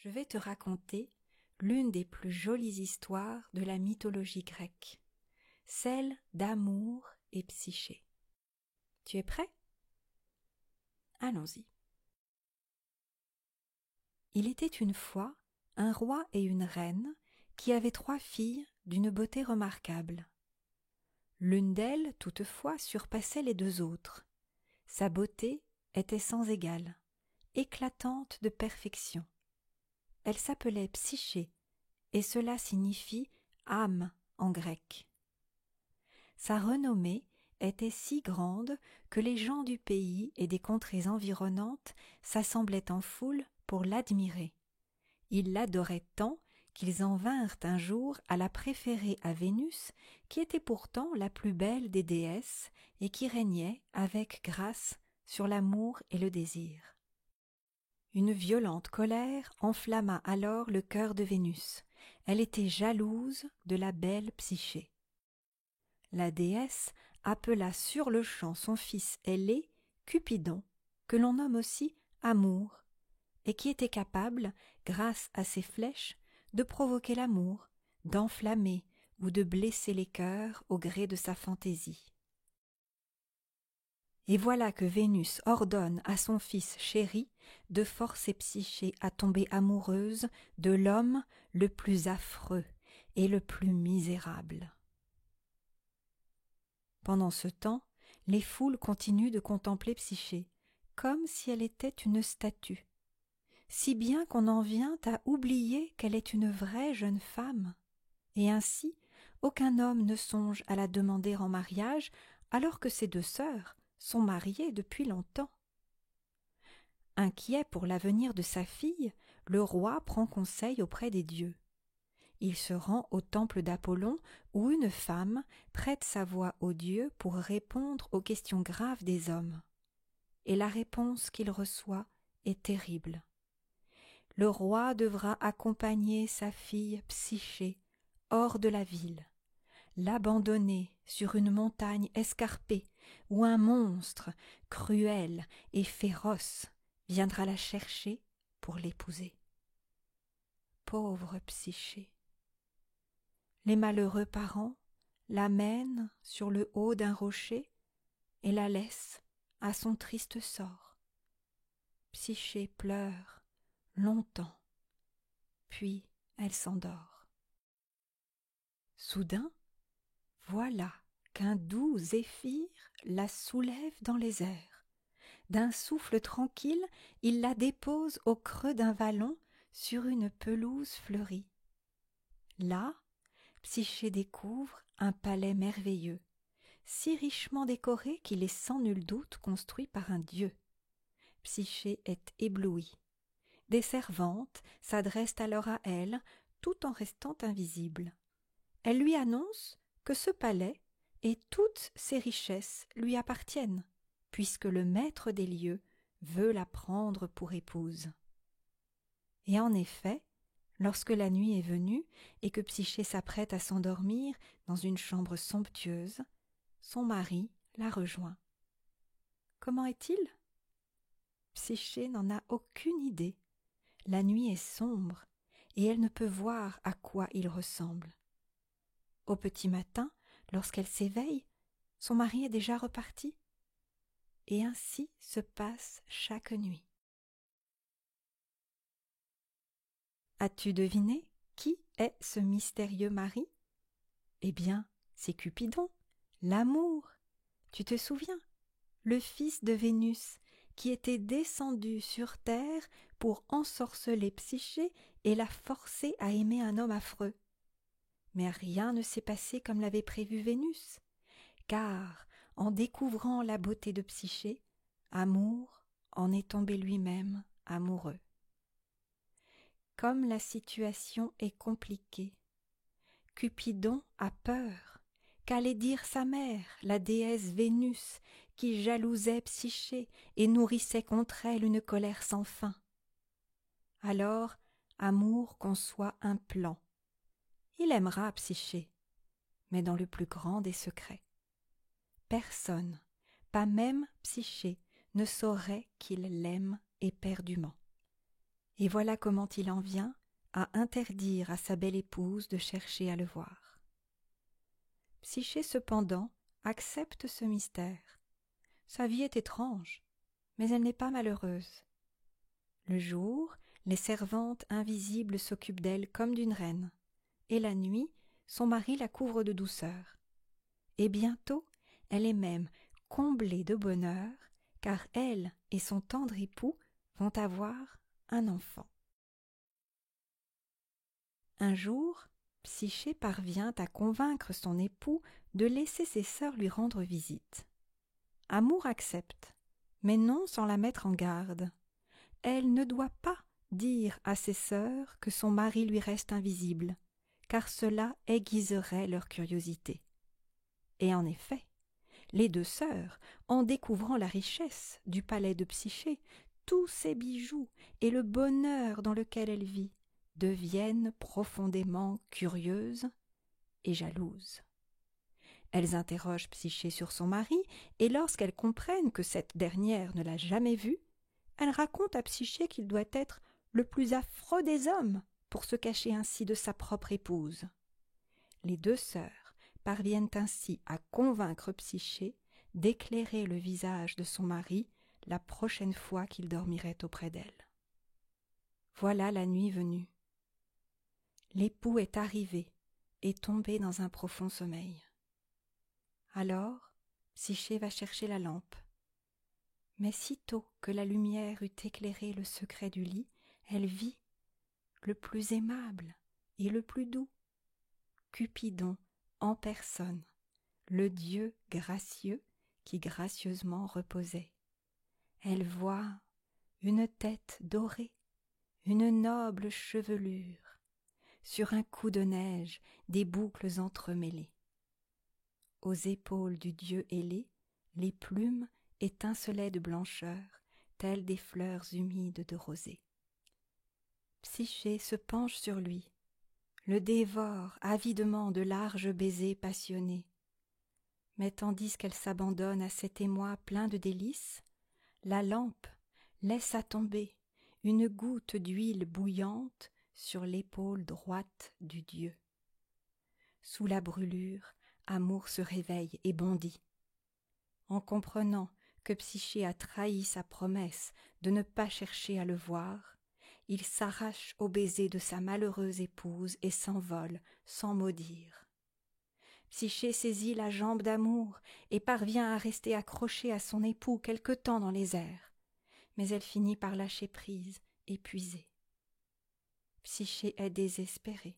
Je vais te raconter l'une des plus jolies histoires de la mythologie grecque, celle d'Amour et Psyché. Tu es prêt? Allons-y. Il était une fois un roi et une reine qui avaient 3 filles d'une beauté remarquable. L'une d'elles, toutefois, surpassait les 2 autres. Sa beauté était sans égale, éclatante de perfection. Elle s'appelait Psyché, et cela signifie âme en grec. Sa renommée était si grande que les gens du pays et des contrées environnantes s'assemblaient en foule pour l'admirer. Ils l'adoraient tant qu'ils en vinrent un jour à la préférer à Vénus, qui était pourtant la plus belle des déesses et qui régnait avec grâce sur l'amour et le désir. Une violente colère enflamma alors le cœur de Vénus. Elle était jalouse de la belle Psyché. La déesse appela sur-le-champ son fils ailé, Cupidon, que l'on nomme aussi Amour, et qui était capable, grâce à ses flèches, de provoquer l'amour, d'enflammer ou de blesser les cœurs au gré de sa fantaisie. Et voilà que Vénus ordonne à son fils chéri de forcer Psyché à tomber amoureuse de l'homme le plus affreux et le plus misérable. Pendant ce temps, les foules continuent de contempler Psyché, comme si elle était une statue, si bien qu'on en vient à oublier qu'elle est une vraie jeune femme, et ainsi aucun homme ne songe à la demander en mariage alors que ses 2 sœurs sont mariées depuis longtemps. Inquiet pour l'avenir de sa fille, le roi prend conseil auprès des dieux. Il se rend au temple d'Apollon où une femme prête sa voix aux dieux pour répondre aux questions graves des hommes. Et la réponse qu'il reçoit est terrible. Le roi devra accompagner sa fille Psyché hors de la ville, l'abandonner sur une montagne escarpée où un monstre cruel et féroce viendra la chercher pour l'épouser. Pauvre Psyché! Les malheureux parents la mènent sur le haut d'un rocher et la laissent à son triste sort. Psyché pleure longtemps, puis elle s'endort. Soudain, voilà qu'un doux zéphyr la soulève dans les airs. D'un souffle tranquille, il la dépose au creux d'un vallon sur une pelouse fleurie. Là, Psyché découvre un palais merveilleux, si richement décoré qu'il est sans nul doute construit par un dieu. Psyché est éblouie. Des servantes s'adressent alors à elle, tout en restant invisibles. Elles lui annoncent que ce palais et toutes ses richesses lui appartiennent, puisque le maître des lieux veut la prendre pour épouse. Et en effet, lorsque la nuit est venue et que Psyché s'apprête à s'endormir dans une chambre somptueuse, son mari la rejoint. Comment est-il? Psyché n'en a aucune idée. La nuit est sombre et elle ne peut voir à quoi il ressemble. Au petit matin, lorsqu'elle s'éveille, son mari est déjà reparti. Et ainsi se passe chaque nuit. As-tu deviné qui est ce mystérieux mari? Eh bien, c'est Cupidon, l'amour. Tu te souviens? Le fils de Vénus, qui était descendu sur terre pour ensorceler Psyché et la forcer à aimer un homme affreux. Mais rien ne s'est passé comme l'avait prévu Vénus, car, en découvrant la beauté de Psyché, Amour en est tombé lui-même amoureux. Comme la situation est compliquée, Cupidon a peur qu'allait dire sa mère, la déesse Vénus, qui jalousait Psyché et nourrissait contre elle une colère sans fin. Alors, Amour conçoit un plan. Il aimera Psyché, mais dans le plus grand des secrets. Personne, pas même Psyché, ne saurait qu'il l'aime éperdument. et voilà comment il en vient à interdire à sa belle épouse de chercher à le voir. Psyché, cependant, accepte ce mystère. Sa vie est étrange, mais elle n'est pas malheureuse. Le jour, les servantes invisibles s'occupent d'elle comme d'une reine, et la nuit, son mari la couvre de douceur. Et bientôt, elle est même comblée de bonheur, car elle et son tendre époux vont avoir un enfant. Un jour, Psyché parvient à convaincre son époux de laisser ses sœurs lui rendre visite. Amour accepte, mais non sans la mettre en garde. Elle ne doit pas dire à ses sœurs que son mari lui reste invisible, car cela aiguiserait leur curiosité. Et en effet, les deux sœurs, en découvrant la richesse du palais de Psyché, tous ses bijoux et le bonheur dans lequel elle vit, deviennent profondément curieuses et jalouses. Elles interrogent Psyché sur son mari, et lorsqu'elles comprennent que cette dernière ne l'a jamais vu, elles racontent à Psyché qu'il doit être le plus affreux des hommes pour se cacher ainsi de sa propre épouse. Les deux sœurs parviennent ainsi à convaincre Psyché d'éclairer le visage de son mari la prochaine fois qu'il dormirait auprès d'elle. Voilà la nuit venue. L'époux est arrivé et tombé dans un profond sommeil. Alors, Psyché va chercher la lampe. Mais sitôt que la lumière eut éclairé le secret du lit, elle vit le plus aimable et le plus doux, Cupidon en personne, le dieu gracieux qui gracieusement reposait. Elle voit une tête dorée, une noble chevelure, sur un cou de neige des boucles entremêlées. Aux épaules du dieu ailé, les plumes étincelaient de blancheur, telles des fleurs humides de rosée. Psyché se penche sur lui, le dévore avidement de larges baisers passionnés. Mais tandis qu'elle s'abandonne à cet émoi plein de délices, la lampe laissa tomber une goutte d'huile bouillante sur l'épaule droite du dieu. Sous la brûlure, Amour se réveille et bondit. En comprenant que Psyché a trahi sa promesse de ne pas chercher à le voir, il s'arrache au baiser de sa malheureuse épouse et s'envole sans mot dire. Psyché saisit la jambe d'Amour et parvient à rester accrochée à son époux quelque temps dans les airs, mais elle finit par lâcher prise, épuisée. Psyché est désespérée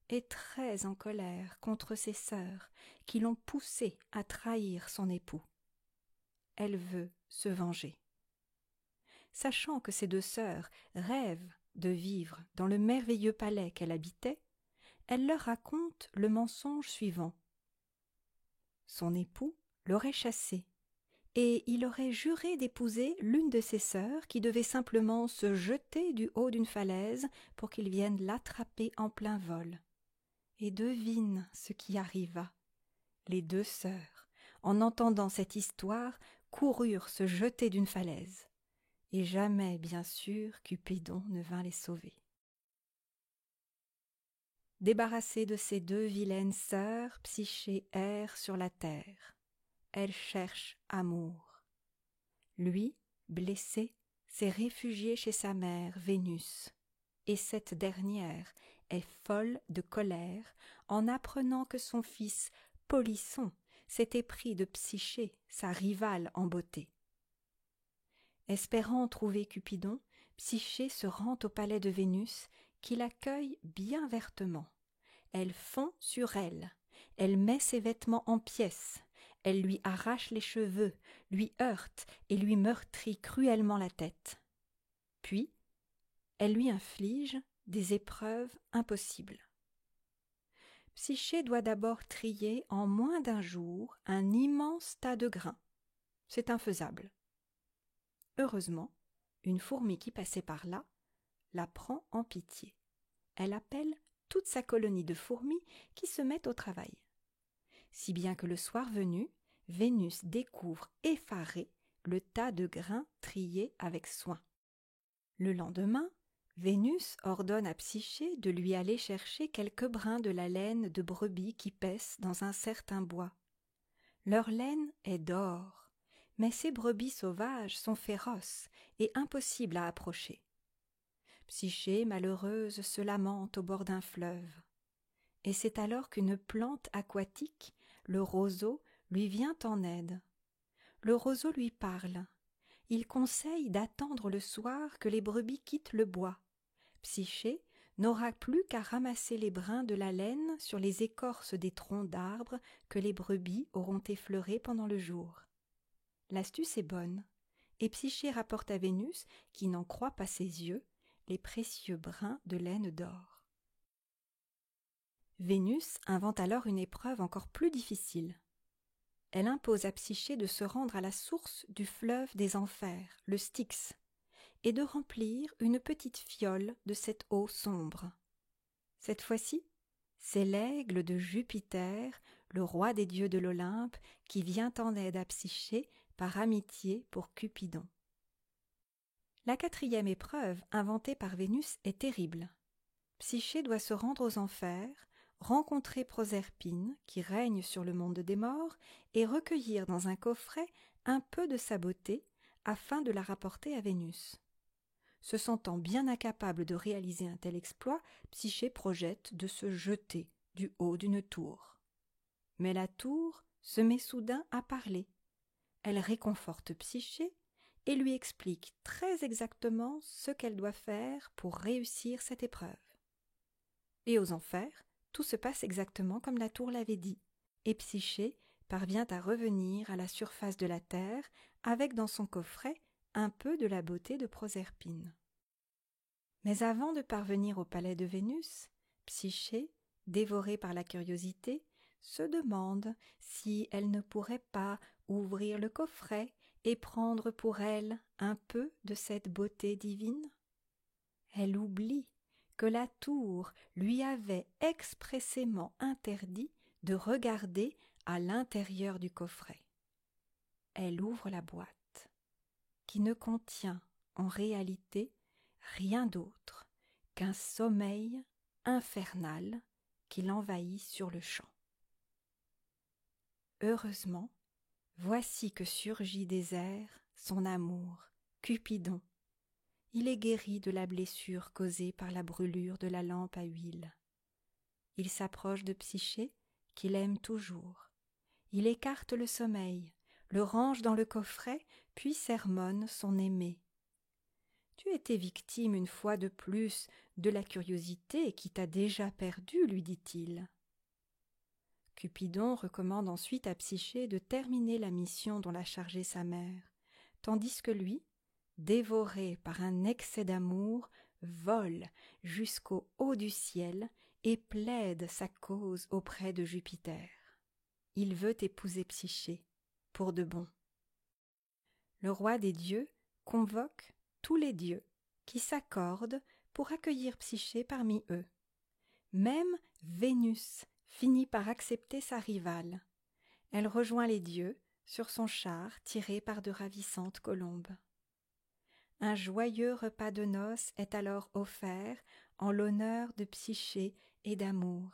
et très en colère contre ses sœurs qui l'ont poussée à trahir son époux. Elle veut se venger. Sachant que ses deux sœurs rêvent de vivre dans le merveilleux palais qu'elle habitait, elle leur raconte le mensonge suivant. Son époux l'aurait chassée, et il aurait juré d'épouser l'une de ses sœurs qui devait simplement se jeter du haut d'une falaise pour qu'il vienne l'attraper en plein vol. Et devine ce qui arriva. Les deux sœurs, en entendant cette histoire, coururent se jeter d'une falaise. Et jamais, bien sûr, Cupidon ne vint les sauver. Débarrassée de ces deux vilaines sœurs, Psyché erre sur la terre. Elle cherche Amour. Lui, blessé, s'est réfugié chez sa mère, Vénus. Et cette dernière est folle de colère en apprenant que son fils, Polisson, s'était pris de Psyché, sa rivale en beauté. Espérant trouver Cupidon, Psyché se rend au palais de Vénus, qui l'accueille bien vertement. Elle fond sur elle, elle met ses vêtements en pièces, elle lui arrache les cheveux, lui heurte et lui meurtrit cruellement la tête. Puis, elle lui inflige des épreuves impossibles. Psyché doit d'abord trier en moins d'un jour un immense tas de grains. C'est infaisable. Heureusement, une fourmi qui passait par là la prend en pitié. Elle appelle toute sa colonie de fourmis qui se mettent au travail. Si bien que le soir venu, Vénus découvre effarée le tas de grains triés avec soin. Le lendemain, Vénus ordonne à Psyché de lui aller chercher quelques brins de la laine de brebis qui paissent dans un certain bois. Leur laine est d'or, mais ces brebis sauvages sont féroces et impossibles à approcher. Psyché, malheureuse, se lamente au bord d'un fleuve. Et c'est alors qu'une plante aquatique, le roseau, lui vient en aide. Le roseau lui parle. Il conseille d'attendre le soir que les brebis quittent le bois. Psyché n'aura plus qu'à ramasser les brins de la laine sur les écorces des troncs d'arbres que les brebis auront effleurés pendant le jour. L'astuce est bonne, et Psyché rapporte à Vénus, qui n'en croit pas ses yeux, les précieux brins de laine d'or. Vénus invente alors une épreuve encore plus difficile. Elle impose à Psyché de se rendre à la source du fleuve des enfers, le Styx, et de remplir une petite fiole de cette eau sombre. Cette fois-ci, c'est l'aigle de Jupiter, le roi des dieux de l'Olympe, qui vient en aide à Psyché par amitié pour Cupidon. La quatrième épreuve, inventée par Vénus, est terrible. Psyché doit se rendre aux enfers, rencontrer Proserpine, qui règne sur le monde des morts, et recueillir dans un coffret un peu de sa beauté, afin de la rapporter à Vénus. Se sentant bien incapable de réaliser un tel exploit, Psyché projette de se jeter du haut d'une tour. Mais la tour se met soudain à parler. Elle réconforte Psyché et lui explique très exactement ce qu'elle doit faire pour réussir cette épreuve. Et aux enfers, tout se passe exactement comme la tour l'avait dit, et Psyché parvient à revenir à la surface de la terre avec dans son coffret un peu de la beauté de Proserpine. Mais avant de parvenir au palais de Vénus, Psyché, dévorée par la curiosité, se demande si elle ne pourrait pas ouvrir le coffret et prendre pour elle un peu de cette beauté divine. Elle oublie que la tour lui avait expressément interdit de regarder à l'intérieur du coffret. Elle ouvre la boîte, qui ne contient en réalité rien d'autre qu'un sommeil infernal qui l'envahit sur le champ. Heureusement, voici que surgit des airs son amour, Cupidon. Il est guéri de la blessure causée par la brûlure de la lampe à huile. Il s'approche de Psyché, qu'il aime toujours. Il écarte le sommeil, le range dans le coffret, puis sermonne son aimé. « Tu étais victime une fois de plus de la curiosité qui t'a déjà perdu, lui dit-il. Cupidon recommande ensuite à Psyché de terminer la mission dont l'a chargée sa mère, tandis que lui, dévoré par un excès d'amour, vole jusqu'au haut du ciel et plaide sa cause auprès de Jupiter. Il veut épouser Psyché, pour de bon. Le roi des dieux convoque tous les dieux qui s'accordent pour accueillir Psyché parmi eux. Même Vénus finit par accepter sa rivale. Elle rejoint les dieux sur son char tiré par de ravissantes colombes. Un joyeux repas de noces est alors offert en l'honneur de Psyché et d'amour.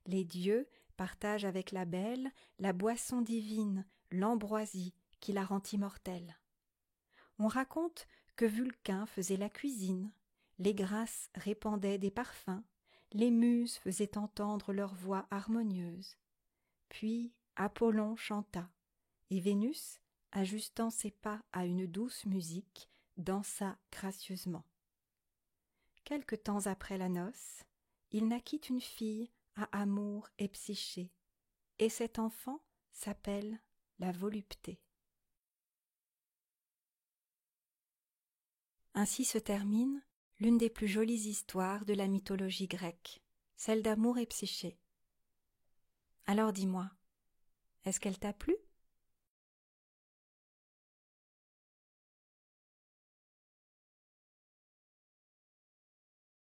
Les dieux partagent avec la belle la boisson divine, l'ambroisie, qui la rend immortelle. On raconte que Vulcain faisait la cuisine, les grâces répandaient des parfums, les muses faisaient entendre leur voix harmonieuse. Puis Apollon chanta, et Vénus, ajustant ses pas à une douce musique, dansa gracieusement. Quelque temps après la noce, il naquit une fille à Amour et Psyché, et cet enfant s'appelle la volupté. Ainsi se termine l'une des plus jolies histoires de la mythologie grecque, celle d'Amour et Psyché. Alors dis-moi, est-ce qu'elle t'a plu ?